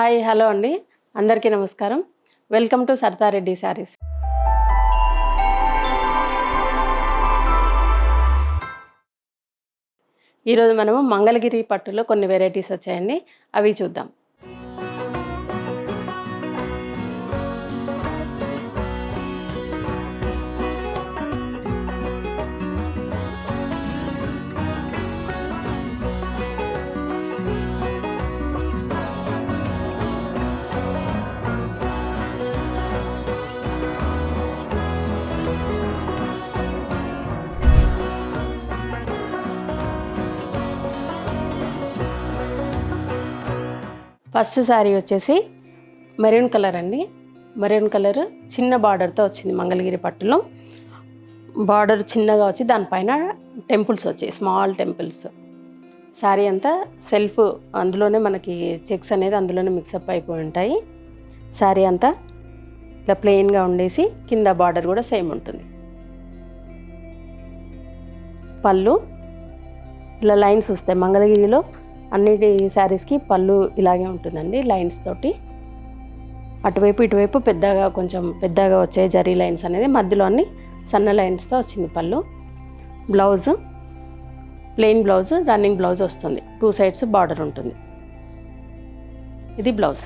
Hi hello అండి, అందరికీ నమస్కారం. Welcome to Sarda Reddy sarees. ఈరోజు మనము మంగళగిరి పట్టులో కొన్ని వెరైటీస్ వచ్చాయండి, అవి చూద్దాం. ఫస్ట్ శారీ వచ్చేసి మెరూన్ కలర్ అండి. మెరూన్ కలర్ చిన్న బార్డర్తో వచ్చింది. మంగళగిరి పట్టులో బార్డర్ చిన్నగా వచ్చి దానిపైన టెంపుల్స్ వచ్చాయి, స్మాల్ టెంపుల్స్. శారీ అంతా సెల్ఫ్, అందులోనే మనకి చెక్స్ అనేది అందులోనే మిక్సప్ అయిపోయి ఉంటాయి. శారీ అంతా ఇట్లా ప్లెయిన్గా ఉండేసి కింద బార్డర్ కూడా సేమ్ ఉంటుంది. పళ్ళు ఇలా లైన్స్ వస్తాయి. మంగళగిరిలో అన్నిటి శారీస్కి పళ్ళు ఇలాగే ఉంటుందండి, లైన్స్ తోటి. అటువైపు ఇటువైపు కొంచెం పెద్దగా వచ్చాయి జరీ లైన్స్ అనేది, మధ్యలో అన్ని సన్న లైన్స్తో వచ్చింది పళ్ళు. Blouse plain blouse, running blouse వస్తుంది. 2 సైడ్స్ బార్డర్ ఉంటుంది. ఇది బ్లౌజ్.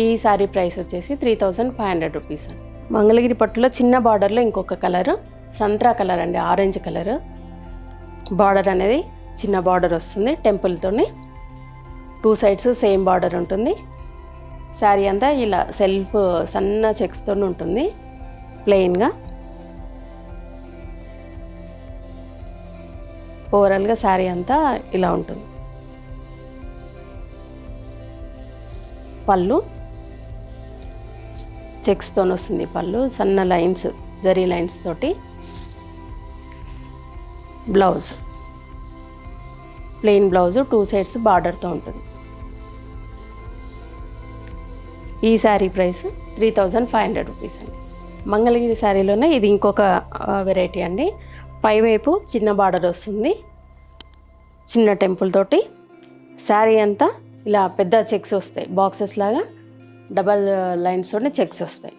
ఈ శారీ ప్రైస్ వచ్చేసి 3500 రూపీస్. మంగళగిరి పట్టులో చిన్న బార్డర్లో ఇంకొక కలరు సంత్రా కలర్ అండి, ఆరెంజ్ కలర్. బార్డర్ అనేది చిన్న బార్డర్ వస్తుంది టెంపుల్తోని. 2 సైడ్స్ సేమ్ బార్డర్ ఉంటుంది. శారీ అంతా ఇలా సెల్ఫ్ సన్న చెక్స్తో ఉంటుంది, ప్లెయిన్గా. ఓవరాల్గా శారీ అంతా ఇలా ఉంటుంది. పళ్ళు చెక్స్తో వస్తుంది. పళ్ళు సన్న లైన్స్, జరీ లైన్స్ తోటి. బ్లౌజ్ ప్లెయిన్ బ్లౌజ్, 2 సైడ్స్ బార్డర్తో ఉంటుంది. ఈ శారీ ప్రైస్ 3500 రూపీస్ అండి. మంగళగిరి శారీలోనే ఇది ఇంకొక వెరైటీ అండి. పైవైపు చిన్న బార్డర్ వస్తుంది, చిన్న టెంపుల్ తోటి. శారీ అంతా ఇలా పెద్ద చెక్స్ వస్తాయి, బాక్సెస్ లాగా డబల్ లైన్స్ తోటి చెక్స్ వస్తాయి.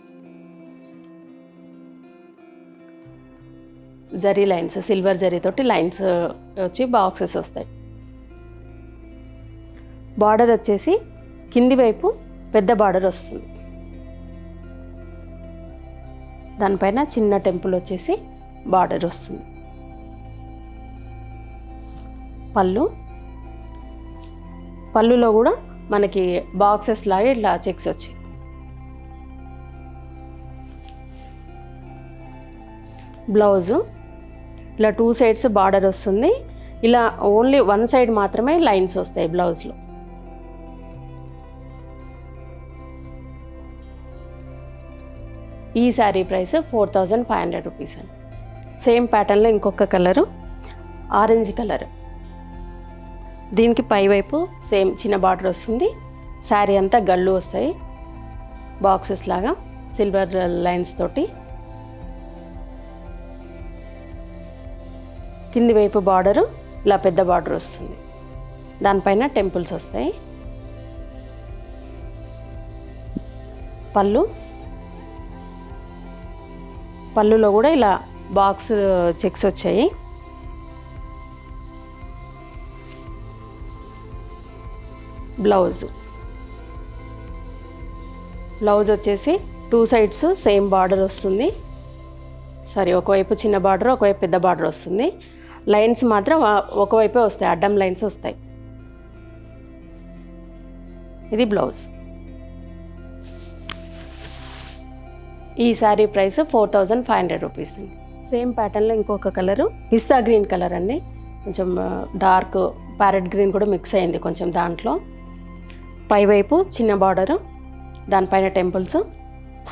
జరీ లైన్స్, సిల్వర్ జరీతోటి లైన్స్ వచ్చి బాక్సెస్ వస్తాయి. బార్డర్ వచ్చేసి కింది వైపు పెద్ద బార్డర్ వస్తుంది, దానిపైన చిన్న టెంపుల్ వచ్చేసి బార్డర్ వస్తుంది. పళ్ళులో కూడా మనకి బాక్సెస్ లాగా ఇట్లా చెక్స్ వచ్చాయి. బ్లౌజు ఇలా 2 సైడ్స్ బార్డర్ వస్తుంది. ఇలా ఓన్లీ 1 సైడ్ మాత్రమే లైన్స్ వస్తాయి బ్లౌజ్లో. ఈ శారీ ప్రైస్ 4500 రూపీస్ అండి. సేమ్ ప్యాటర్న్లో ఇంకొక కలరు ఆరెంజ్ కలర్. దీనికి పైవైపు సేమ్ చిన్న బార్డర్ వస్తుంది. శారీ అంతా గళ్ళు వస్తాయి, బాక్సెస్ లాగా సిల్వర్ లైన్స్ తోటి. కింది వైపు బార్డరు ఇలా పెద్ద బార్డర్ వస్తుంది, దానిపైన టెంపుల్స్ వస్తాయి. పళ్ళులో కూడా ఇలా బాక్స్ చెక్స్ వచ్చాయి. బ్లౌజ్ వచ్చేసి 2 సైడ్స్ సేమ్ బార్డర్ వస్తుంది. ఒకవైపు చిన్న బార్డర్, ఒకవైపు పెద్ద బార్డర్ వస్తుంది. లైన్స్ మాత్రం ఒకవైపే వస్తాయి, అడ్డం లైన్స్ వస్తాయి. ఇది బ్లౌజ్. ఈ శారీ ప్రైస్ 4500 రూపీస్ అండి. సేమ్ ప్యాటర్న్లో ఇంకొక కలరు పిస్తా గ్రీన్ కలర్ అండి. కొంచెం డార్క్ ప్యారెట్ గ్రీన్ కూడా మిక్స్ అయింది కొంచెం దాంట్లో. పైవైపు చిన్న బార్డరు, దానిపైన టెంపుల్స్.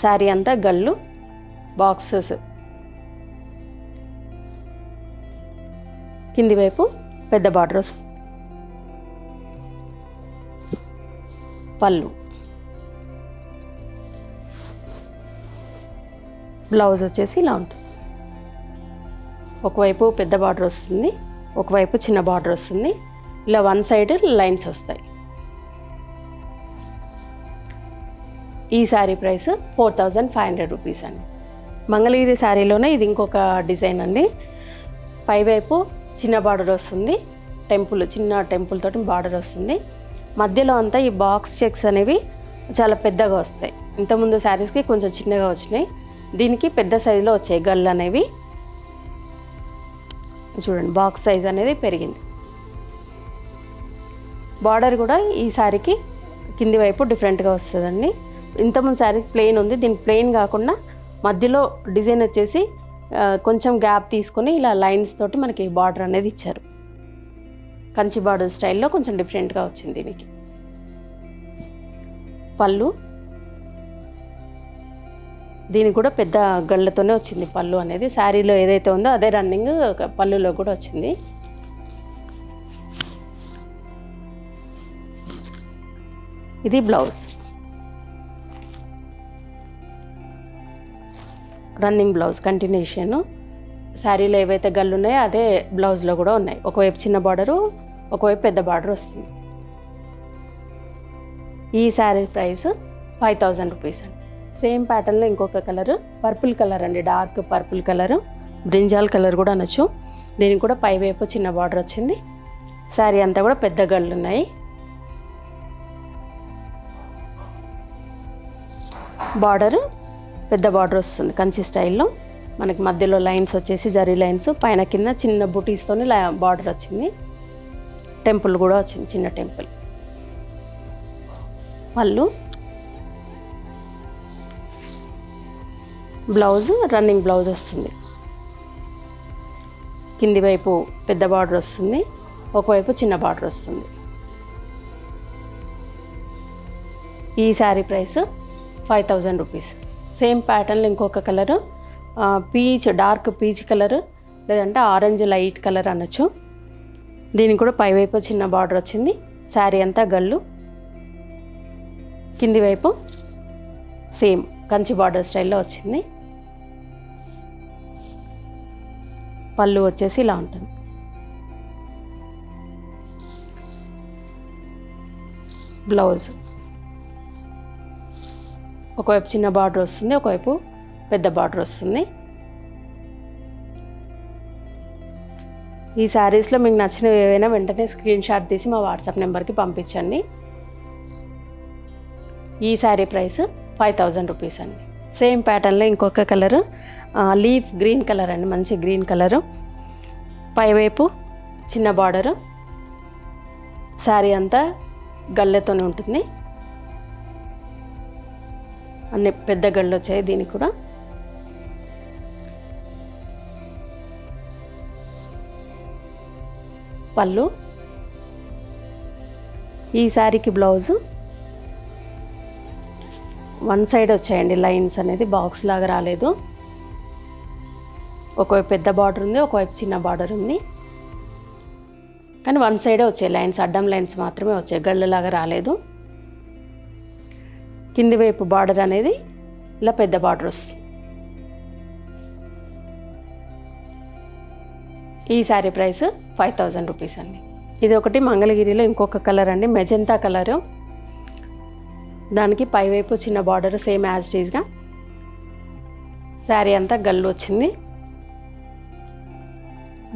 శారీ అంతా గళ్ళు, బాక్సెస్. కింది వైపు పెద్ద బార్డర్ వస్తుంది. పళ్ళు బ్లౌజ్ వచ్చేసి ఇలా ఉంటుంది. ఒకవైపు పెద్ద బార్డర్ వస్తుంది, ఒకవైపు చిన్న బార్డర్ వస్తుంది, ఇలా వన్ సైడ్ లైన్స్ వస్తాయి. ఈ శారీ ప్రైస్ 4500 రూపీస్ అండి. మంగళగిరి శారీలోనే ఇది ఇంకొక డిజైన్ అండి. పైవైపు చిన్న బార్డర్ వస్తుంది, చిన్న టెంపుల్ తోటి బార్డర్ వస్తుంది. మధ్యలో అంతా ఈ బాక్స్ చెక్స్ అనేవి చాలా పెద్దగా వస్తాయి. ఇంతకుముందు శారీస్కి కొంచెం చిన్నగా వచ్చినాయి, దీనికి పెద్ద సైజులో వచ్చాయి గళ్ళు అనేవి. చూడండి బాక్స్ సైజ్ అనేది పెరిగింది. బార్డర్ కూడా ఈ శారీకి కింది వైపు డిఫరెంట్గా వస్తుందండి. ఇంతకుముందు శారీ ప్లెయిన్ ఉంది, దీనికి ప్లెయిన్ కాకుండా మధ్యలో డిజైన్ వచ్చేసి కొంచెం గ్యాప్ తీసుకొని ఇలా లైన్స్ తోటి మనకి బార్డర్ అనేది ఇచ్చారు. కంచి బార్డర్ స్టైల్లో కొంచెం డిఫరెంట్గా వచ్చింది దీనికి. పళ్ళు, దీనికి కూడా పెద్ద గళ్ళతోనే వచ్చింది పళ్ళు అనేది. శారీలో ఏదైతే ఉందో అదే రన్నింగ్ పళ్ళులో కూడా వచ్చింది. ఇది బ్లౌజ్, రన్నింగ్ బ్లౌజ్ కంటిన్యూషన్. శారీలో ఏవైతే గళ్ళు ఉన్నాయో అదే బ్లౌజ్లో కూడా ఉన్నాయి. ఒకవైపు చిన్న బార్డరు, ఒకవైపు పెద్ద బార్డర్ వస్తుంది. ఈ శారీ ప్రైస్ 5000 రూపీస్ అండి. సేమ్ ప్యాటర్న్లో ఇంకొక కలర్ పర్పుల్ కలర్ అండి, dark purple colour, brinjal colour కూడా అనొచ్చు. దీనికి కూడా పైవైపు చిన్న బార్డర్ వచ్చింది. శారీ అంతా కూడా పెద్ద గళ్ళు ఉన్నాయి. బార్డర్ పెద్ద బార్డర్ వస్తుంది కంచి స్టైల్లో. మనకి మధ్యలో లైన్స్ వచ్చేసి జరీ లైన్స్, పైన కింద చిన్న బుటీస్తోని బార్డర్ వచ్చింది. టెంపుల్ కూడా వచ్చింది, చిన్న టెంపుల్. పళ్ళు, బ్లౌజ్ రన్నింగ్ బ్లౌజ్ వస్తుంది. కింది వైపు పెద్ద బార్డర్ వస్తుంది, ఒకవైపు చిన్న బార్డర్ వస్తుంది. ఈ శారీ ప్రైస్ 5000 రూపీస్. సేమ్ ప్యాటర్న్లో ఇంకొక colour peach, dark peach colour, లేదంటే ఆరెంజ్ లైట్ కలర్ అనొచ్చు. దీనికి కూడా పైవైపు చిన్న బార్డర్ వచ్చింది. శారీ అంతా గళ్ళు, కింది వైపు సేమ్ కంచి బార్డర్ స్టైల్లో వచ్చింది. పళ్ళు వచ్చేసి ఇలా ఉంటుంది. బ్లౌజ్ ఒకవైపు చిన్న బార్డర్ వస్తుంది, ఒకవైపు పెద్ద బార్డర్ వస్తుంది. ఈ శారీస్లో మీకు నచ్చినవి ఏవైనా వెంటనే స్క్రీన్ షాట్ తీసి మా వాట్సాప్ నెంబర్కి పంపించండి. ఈ శారీ ప్రైస్ 5000 రూపీస్ అండి. సేమ్ ప్యాటర్న్లో ఇంకొక కలరు లీఫ్ గ్రీన్ కలర్ అండి, మంచి గ్రీన్ కలరు. పైవైపు చిన్న బార్డరు, శారీ అంతా గళ్ళతోనే ఉంటుంది. అన్ని పెద్ద గళ్ళు వచ్చాయి దీనికి కూడా. పళ్ళు, ఈ శారీకి బ్లౌజు వన్ సైడ్ వచ్చాయండి లైన్స్ అనేది, బాక్స్ లాగా రాలేదు. ఒకవైపు పెద్ద బార్డర్ ఉంది, ఒకవైపు చిన్న బార్డర్ ఉంది, కానీ వన్ సైడే వచ్చాయి లైన్స్, అడ్డం లైన్స్ మాత్రమే వచ్చాయి, గళ్ళలాగా రాలేదు. కింది వైపు బార్డర్ అనేది ఇలా పెద్ద బార్డర్ వస్తుంది. ఈ శారీ ప్రైస్ 5000 రూపీస్ అండి. ఇది ఒకటి మంగళగిరిలో ఇంకొక కలర్ అండి, మెజెంతా కలరు. దానికి పైవైపు చిన్న బార్డర్ సేమ్ యాజ్ ఇట్ ఈస్గా. శారీ అంతా గల్లు వచ్చింది.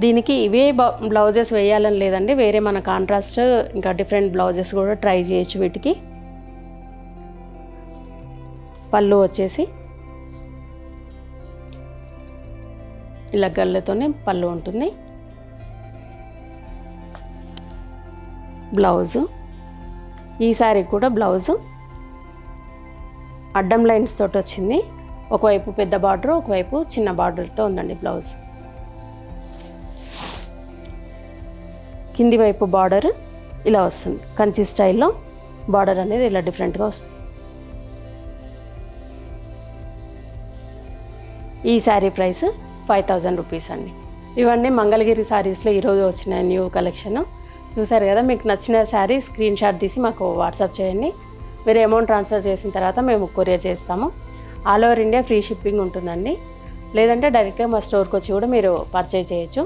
దీనికి ఇవే బ్లౌజెస్ వేయాలని లేదండి, వేరే మన కాంట్రాస్ట్ ఇంకా డిఫరెంట్ బ్లౌజెస్ కూడా ట్రై చేయొచ్చు వీటికి. పళ్ళు వచ్చేసి ఇలా గళ్ళతోనే పళ్ళు ఉంటుంది. బ్లౌజు, ఈ శారీ కూడా బ్లౌజు అడ్డం లైన్స్ తోటి వచ్చింది. ఒకవైపు పెద్ద బార్డర్, ఒకవైపు చిన్న బార్డర్తో ఉందండి బ్లౌజ్. కింది వైపు బార్డర్ ఇలా వస్తుంది, కంచి స్టైల్లో బార్డర్ అనేది ఇలా డిఫరెంట్గా వస్తుంది. ఈ శారీ ప్రైస్ 5000 రూపీస్ అండి. ఇవన్నీ మంగళగిరి శారీస్లో ఈరోజు వచ్చిన న్యూ కలెక్షన్. చూసారు కదా, మీకు నచ్చిన శారీ స్క్రీన్ షాట్ తీసి మాకు వాట్సాప్ చేయండి. మీరు అమౌంట్ ట్రాన్స్ఫర్ చేసిన తర్వాత మేము కొరియర్ చేస్తాము. All over India free shipping ఉంటుందండి. లేదంటే డైరెక్ట్గా మా స్టోర్కి వచ్చి కూడా మీరు పర్చేజ్ చేయొచ్చు.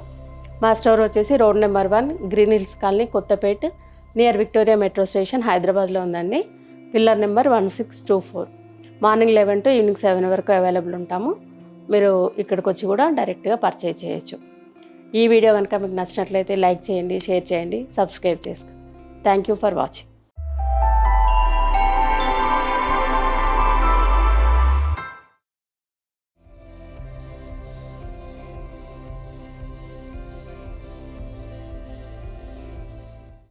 మా స్టోర్ వచ్చేసి road number 1, green hills colony, Kothapet, near Victoria metro station, హైదరాబాద్లో ఉందండి. Pillar number 1624. Morning 11 to evening 7 వరకు అవైలబుల్ ఉంటాము. మీరు ఇక్కడికి వచ్చి కూడా డైరెక్ట్గా పర్చేజ్ చేయొచ్చు. ఈ వీడియో కనుక మీకు నచ్చినట్లయితే లైక్ చేయండి, షేర్ చేయండి, సబ్స్క్రైబ్ చేసుకోండి. Thank you for watching.